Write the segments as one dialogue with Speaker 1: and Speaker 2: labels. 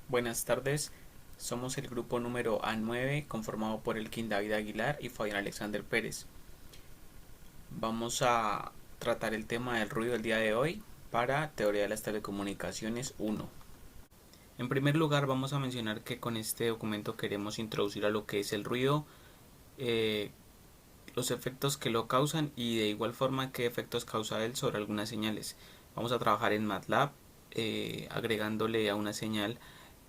Speaker 1: Buenas tardes, somos el grupo número A9 conformado por Elkin David Aguilar y Fabián Alexander Pérez. Vamos a tratar el tema del ruido el día de hoy para Teoría de las Telecomunicaciones 1. En primer lugar vamos a mencionar que con este documento queremos introducir a lo que es el ruido, eh, los efectos que lo causan y de igual forma qué efectos causa él sobre algunas señales. Vamos a trabajar en MATLAB agregándole a una señal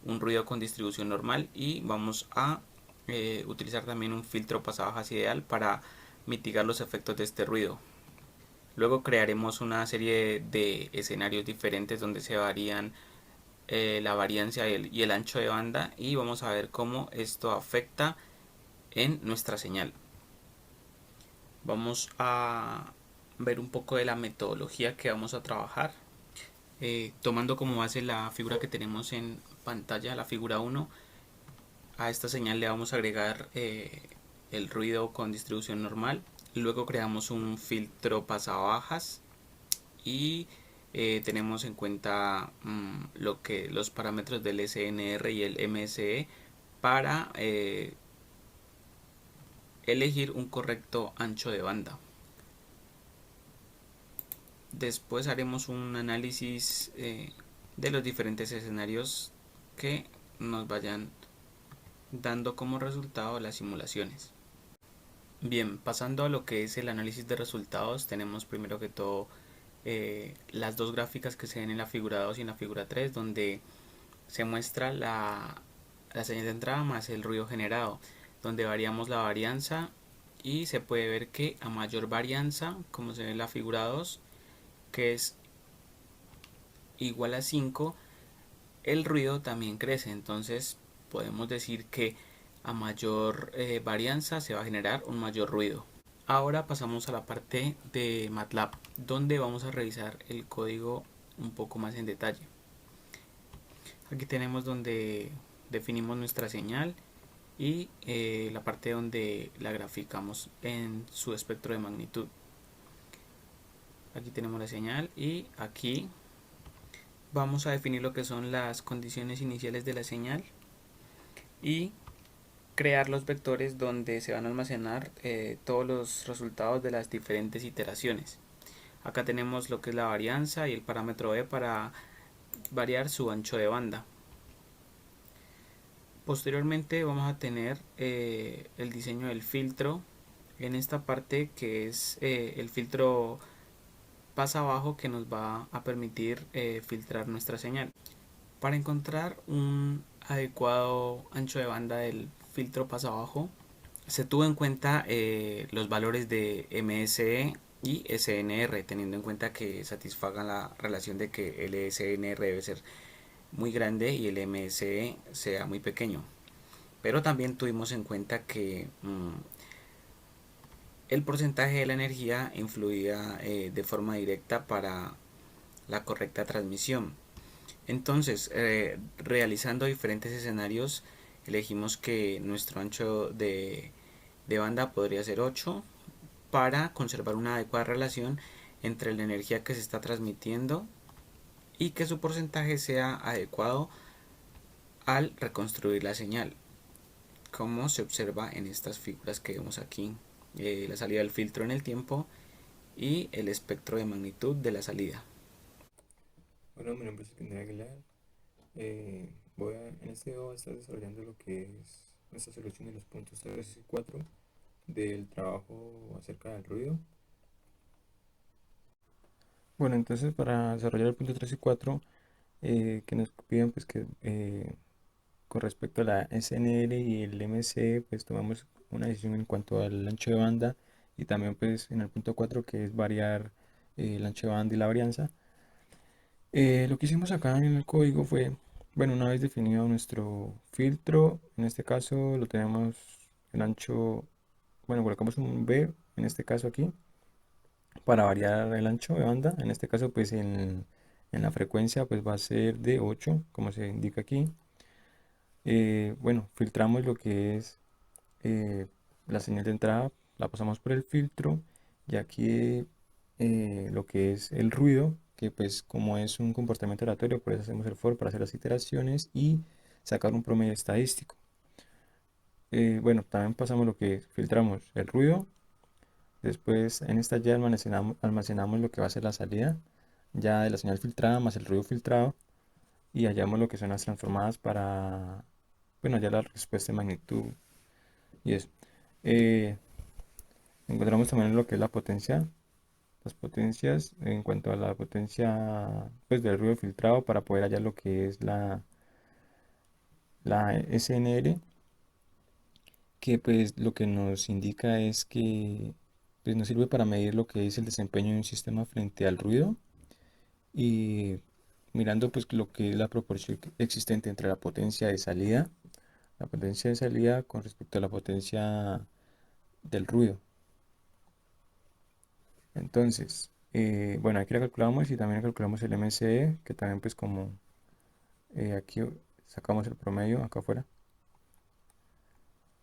Speaker 1: un ruido con distribución normal y vamos a utilizar también un filtro pasabajas ideal para mitigar los efectos de este ruido. Luego crearemos una serie de escenarios diferentes donde se varían la variancia y el ancho de banda y vamos a ver cómo esto afecta en nuestra señal. Vamos a ver un poco de la metodología que vamos a trabajar. Tomando como base la figura que tenemos en pantalla, la figura 1, a esta señal le vamos a agregar el ruido con distribución normal. Luego creamos un filtro pasabajas y tenemos en cuenta los parámetros del SNR y el MSE para elegir un correcto ancho de banda. Después haremos un análisis de los diferentes escenarios que nos vayan dando como resultado las simulaciones. Bien, pasando a lo que es el análisis de resultados, tenemos primero que todo las dos gráficas que se ven en la figura 2 y en la figura 3, donde se muestra la señal de entrada más el ruido generado, donde variamos la varianza y se puede ver que a mayor varianza, como se ve en la figura 2, que es igual a 5, el ruido también crece. Entonces podemos decir que a mayor varianza se va a generar un mayor ruido. Ahora pasamos a la parte de MATLAB, donde vamos a revisar el código un poco más en detalle. Aquí tenemos donde definimos nuestra señal y la parte donde la graficamos en su espectro de magnitud. Aquí tenemos la señal y aquí vamos a definir lo que son las condiciones iniciales de la señal y crear los vectores donde se van a almacenar todos los resultados de las diferentes iteraciones. Acá tenemos lo que es la varianza y el parámetro E para variar su ancho de banda. Posteriormente vamos a tener el diseño del filtro en esta parte, que es el filtro pasa abajo, que nos va a permitir filtrar nuestra señal. Para encontrar un adecuado ancho de banda del filtro pasa abajo, se tuvo en cuenta los valores de MSE y SNR, teniendo en cuenta que satisfagan la relación de que el SNR debe ser muy grande y el MSE sea muy pequeño. Pero también tuvimos en cuenta que el porcentaje de la energía influía de forma directa para la correcta transmisión. Entonces, realizando diferentes escenarios, elegimos que nuestro ancho de banda podría ser 8 para conservar una adecuada relación entre la energía que se está transmitiendo y que su porcentaje sea adecuado al reconstruir la señal, como se observa en estas figuras que vemos aquí. La salida del filtro en el tiempo y el espectro de magnitud de la salida.
Speaker 2: Bueno, mi nombre es Elkin Aguilar. En este video voy a estar desarrollando lo que es nuestra solución de los puntos 3 y 4 del trabajo acerca del ruido. Bueno, entonces para desarrollar el punto 3 y 4, que nos piden pues que con respecto a la SNR y el MC, pues tomamos una decisión en cuanto al ancho de banda y también pues en el punto 4, que es variar el ancho de banda y la varianza. Lo que hicimos acá en el código fue, bueno, una vez definido nuestro filtro, en este caso lo tenemos el ancho, bueno, colocamos un B en este caso aquí para variar el ancho de banda. En este caso pues en la frecuencia pues va a ser de 8 como se indica aquí. Bueno, filtramos lo que es eh, la señal de entrada, la pasamos por el filtro y aquí lo que es el ruido, que pues como es un comportamiento aleatorio, por eso hacemos el for para hacer las iteraciones y sacar un promedio estadístico. Bueno, también pasamos lo que filtramos el ruido. Después en esta ya almacenamos lo que va a ser la salida ya de la señal filtrada más el ruido filtrado y hallamos lo que son las transformadas para, bueno, ya la respuesta de magnitud y eso. Eh, Encontramos también lo que es la potencia, las potencias en cuanto a la potencia pues del ruido filtrado para poder hallar lo que es la SNR, que pues lo que nos indica es que pues nos sirve para medir lo que es el desempeño de un sistema frente al ruido y mirando pues lo que es la proporción existente entre la potencia de salida con respecto a la potencia del ruido. Entonces, bueno, aquí la calculamos y también calculamos el MCE, que también pues como aquí sacamos el promedio acá afuera.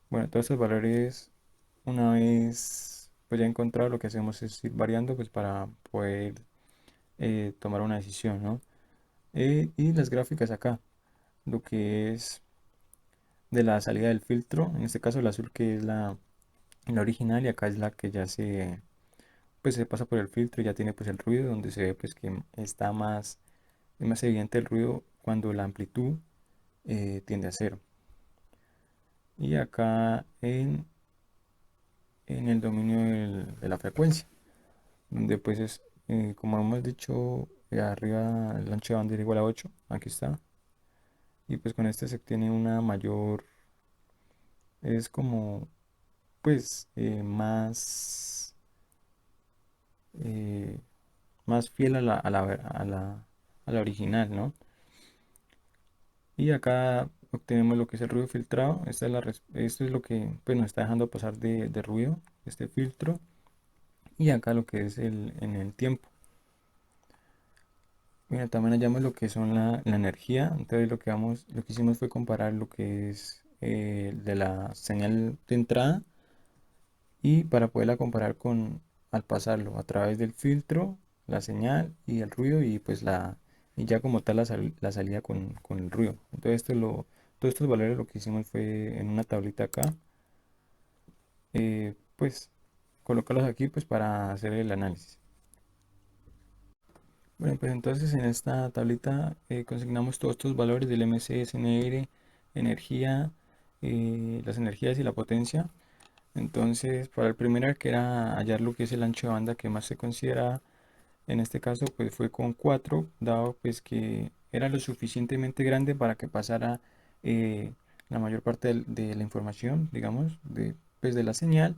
Speaker 2: Bueno, todos estos valores, una vez pues ya encontrado, lo que hacemos es ir variando pues para poder tomar una decisión, ¿no? Y las gráficas acá, lo que es de la salida del filtro, en este caso el azul que es la original y acá es la que ya pues se pasa por el filtro y ya tiene pues el ruido donde se ve pues que está es más evidente el ruido cuando la amplitud tiende a cero. Y acá en el dominio de la frecuencia, donde pues es, como hemos dicho, arriba el ancho de banda era igual a 8 aquí está. Y pues con este se obtiene una mayor, es como pues eh, más fiel a la original, ¿no? Y acá obtenemos lo que es el ruido filtrado. Esto es lo que pues, nos está dejando pasar de ruido, este filtro. Y acá lo que es en el tiempo. Mira, también hallamos lo que son la energía. Entonces lo que hicimos fue comparar lo que es de la señal de entrada y para poderla comparar con al pasarlo a través del filtro, la señal y el ruido y pues y ya como tal la salida con el ruido. Entonces todos estos valores lo que hicimos fue en una tablita acá, pues colocarlos aquí pues para hacer el análisis. Bueno, pues entonces en esta tablita consignamos todos estos valores del MCSNR, energía, las energías y la potencia. Entonces, para el primero que era hallar lo que es el ancho de banda que más se considera, en este caso pues fue con 4 dado pues que era lo suficientemente grande para que pasara eh, la mayor parte de la información, digamos, pues, de la señal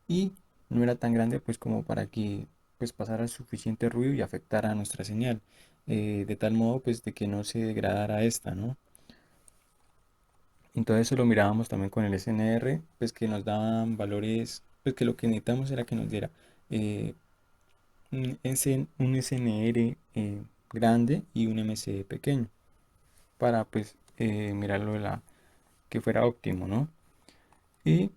Speaker 2: y no era tan grande pues como para que pues pasara suficiente ruido y afectara a nuestra señal, de tal modo pues de que no se degradara esta, ¿no? Entonces eso lo mirábamos también con el SNR, pues que nos daban valores, pues que lo que necesitamos era que nos diera eh, un SNR grande y un MC pequeño para pues mirarlo que fuera óptimo, ¿no? Y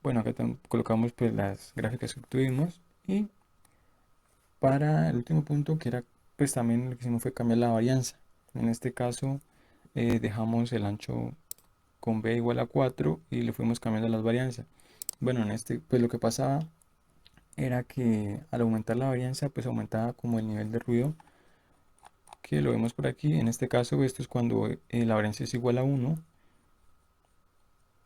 Speaker 2: bueno, acá colocamos pues las gráficas que obtuvimos y para el último punto que era pues también lo que hicimos fue cambiar la varianza. En este caso dejamos el ancho con B igual a 4 y le fuimos cambiando las varianzas. Bueno, en este pues lo que pasaba era que al aumentar la varianza pues aumentaba como el nivel de ruido que lo vemos por aquí. En este caso esto es cuando la varianza es igual a 1,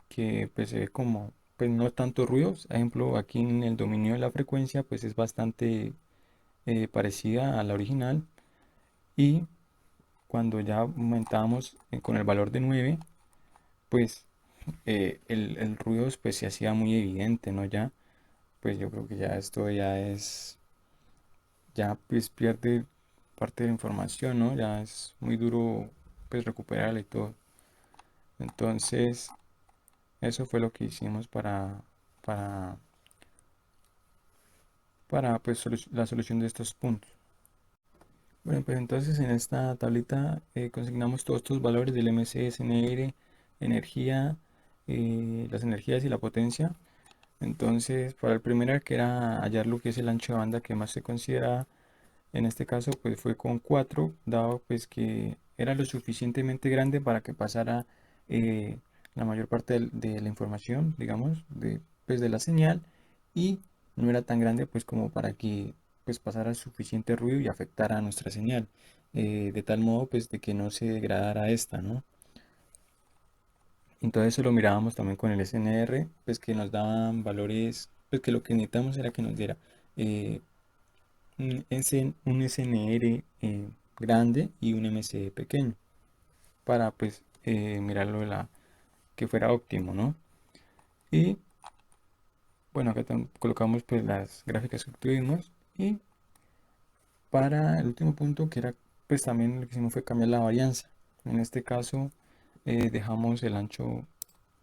Speaker 2: que pues se ve como pues no tanto ruidos. Ejemplo, aquí en el dominio de la frecuencia pues es bastante parecida a la original y cuando ya aumentábamos con el valor de 9 pues el ruido pues se hacía muy evidente, ¿no? Ya pues yo creo que ya esto ya pues pierde parte de la información, ¿no? Ya es muy duro pues recuperarla y todo. Entonces, eso fue lo que hicimos para, para pues la solución de estos puntos. Bueno, pues entonces en esta tablita consignamos todos estos valores del MCSNR, energía, las energías y la potencia. Entonces, para el primero que era hallar lo que es el ancho de banda que más se considera, en este caso pues fue con 4 dado pues que era lo suficientemente grande para que pasara la mayor parte de la información, digamos, pues, de la señal, y no era tan grande pues como para que pues pasara suficiente ruido y afectara a nuestra señal, de tal modo pues de que no se degradara esta, ¿no? Entonces eso lo mirábamos también con el SNR, pues que nos daban valores, pues que lo que necesitamos era que nos diera eh, un SNR grande y un MCE pequeño para pues mirarlo que fuera óptimo, ¿no? Y bueno, acá colocamos pues las gráficas que obtuvimos, y para el último punto, que era pues también lo que hicimos fue cambiar la varianza. En este caso dejamos el ancho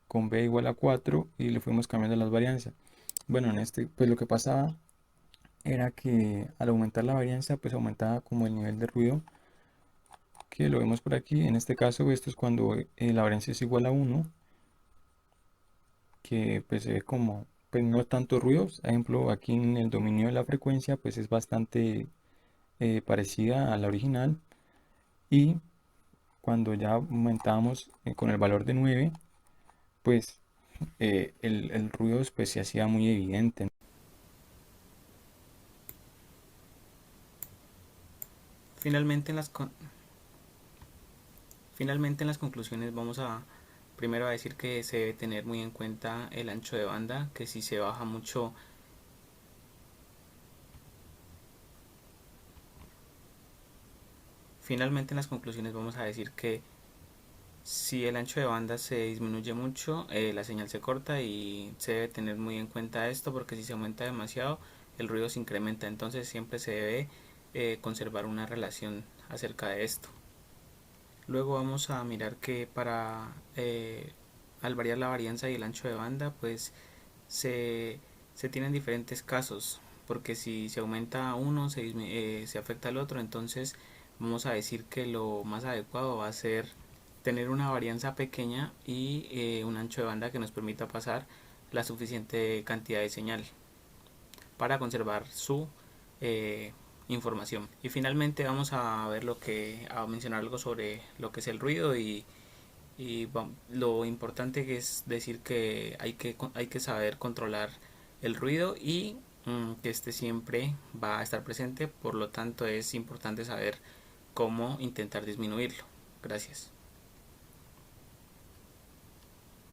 Speaker 2: con B igual a 4 y le fuimos cambiando las varianzas. Bueno, en este pues lo que pasaba era que al aumentar la varianza pues aumentaba como el nivel de ruido, que lo vemos por aquí. En este caso esto es cuando la varianza es igual a 1, que pues se ve como pues no tanto ruidos. Por ejemplo, aquí en el dominio de la frecuencia pues es bastante parecida a la original, y cuando ya aumentábamos con el valor de 9 pues el ruido pues se hacía muy evidente.
Speaker 1: Finalmente en las, finalmente en las conclusiones vamos a primero a decir que se debe tener muy en cuenta el ancho de banda, que si se baja mucho. Finalmente en las conclusiones vamos a decir que si el ancho de banda se disminuye mucho, la señal se corta y se debe tener muy en cuenta esto porque si se aumenta demasiado, el ruido se incrementa. Entonces siempre se debe conservar una relación acerca de esto. Luego vamos a mirar que para al variar la varianza y el ancho de banda, pues se, se tienen diferentes casos, porque si se aumenta uno, se afecta al otro. Entonces vamos a decir que lo más adecuado va a ser tener una varianza pequeña y un ancho de banda que nos permita pasar la suficiente cantidad de señal para conservar su información. Y finalmente vamos a ver a mencionar algo sobre lo que es el ruido y lo importante que es decir que hay que saber controlar el ruido y que este siempre va a estar presente, por lo tanto es importante saber cómo intentar disminuirlo. Gracias.